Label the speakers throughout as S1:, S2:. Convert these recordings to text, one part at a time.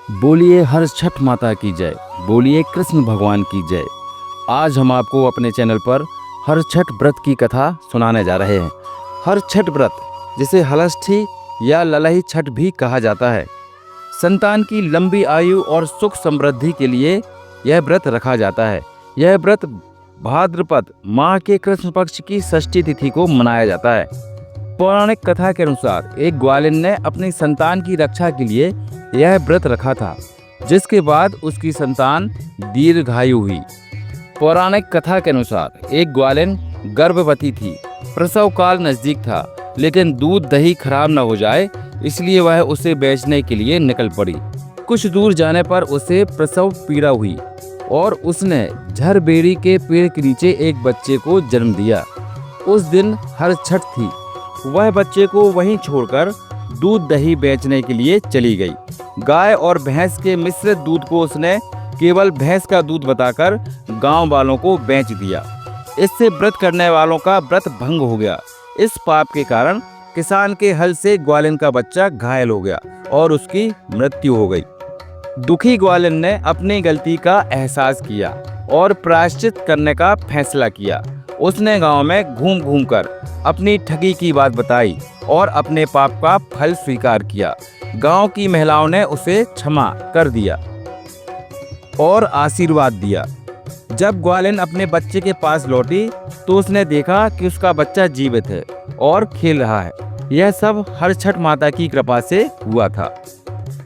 S1: बोलिए हर छठ माता की जय। बोलिए कृष्ण भगवान की जय। आज हम आपको अपने चैनल पर हर छठ व्रत की कथा सुनाने जा रहे हैं। हर छठ व्रत, जिसे हलष्ठी या ललही छठ भी कहा जाता है, संतान की लंबी आयु और सुख समृद्धि के लिए यह व्रत रखा जाता है। यह व्रत भाद्रपद माह के कृष्ण पक्ष की षष्ठी तिथि को मनाया जाता है। पौराणिक कथा के अनुसार एक ग्वालिन ने अपनी संतान की रक्षा के लिए यह व्रत रखा था, जिसके बाद उसकी संतान दीर्घायु हुई। पौराणिक कथा के अनुसार एक ग्वालिन गर्भवती थी। प्रसव काल नजदीक था, लेकिन दूध दही खराब न हो जाए, इसलिए वह उसे बेचने के लिए निकल पड़ी। कुछ दूर जाने पर उसे प्रसव पीड़ा हुई और उसने झरबेरी के पेड़ के नीचे एक बच्चे को जन्म दिया। उस दिन हर छठ थी। वह बच्चे को वहीं छोड़कर दूध दही बेचने के लिए चली गई। गाय और भैंस के मिश्रित दूध को उसने केवल भैंस का दूध बताकर गांव वालों को बेच दिया। इससे व्रत करने वालों का व्रत भंग हो गया। इस पाप के कारण किसान के हल से ग्वालिन का बच्चा घायल हो गया और उसकी मृत्यु हो गई। दुखी ग्वालिन ने अपनी गलती का एहसास किया और प्रायश्चित करने का फैसला किया। उसने गांव में घूम घूम कर अपनी ठगी की बात बताई और अपने पाप का फल स्वीकार किया। गांव की महिलाओं ने उसे क्षमा कर दिया और आशीर्वाद दिया। जब ग्वालिन अपने बच्चे के पास लौटी तो उसने देखा कि उसका बच्चा जीवित है और खेल रहा है। यह सब हर छठ माता की कृपा से हुआ था।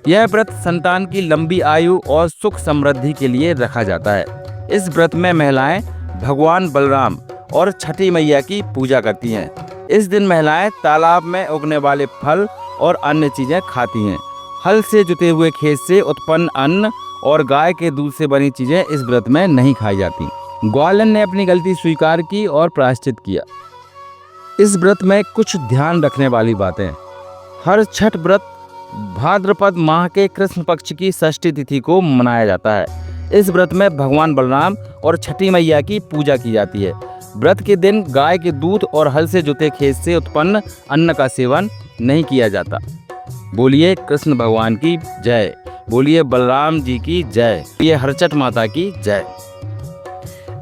S1: यह व्रत संतान की लंबी आयु और सुख समृद्धि के लिए रखा जाता है। इस व्रत में महिलाएं भगवान बलराम और छठी मैया की पूजा करती हैं। इस दिन महिलाएं तालाब में उगने वाले फल और अन्य चीजें खाती हैं। हल से जुते हुए खेत से उत्पन्न अन्न और गाय के दूध से बनी चीजें इस व्रत में नहीं खाई जाती। ग्वालिन ने अपनी गलती स्वीकार की और प्रायश्चित किया। इस व्रत में कुछ ध्यान रखने वाली बातें। हर छठ व्रत भाद्रपद माह के कृष्ण पक्ष की षष्ठी तिथि को मनाया जाता है। इस व्रत में भगवान बलराम और छठी मैया की पूजा की जाती है। व्रत के दिन गाय के दूध और हल से जुते खेत से उत्पन्न अन्न का सेवन नहीं किया जाता। बोलिए कृष्ण भगवान की जय। बोलिए बलराम जी की जय। ये हर छठ माता की जय।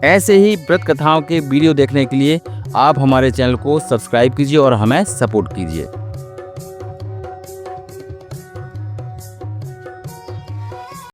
S1: ऐसे ही व्रत कथाओं के वीडियो देखने के लिए आप हमारे चैनल को सब्सक्राइब कीजिए और हमें सपोर्ट कीजिए।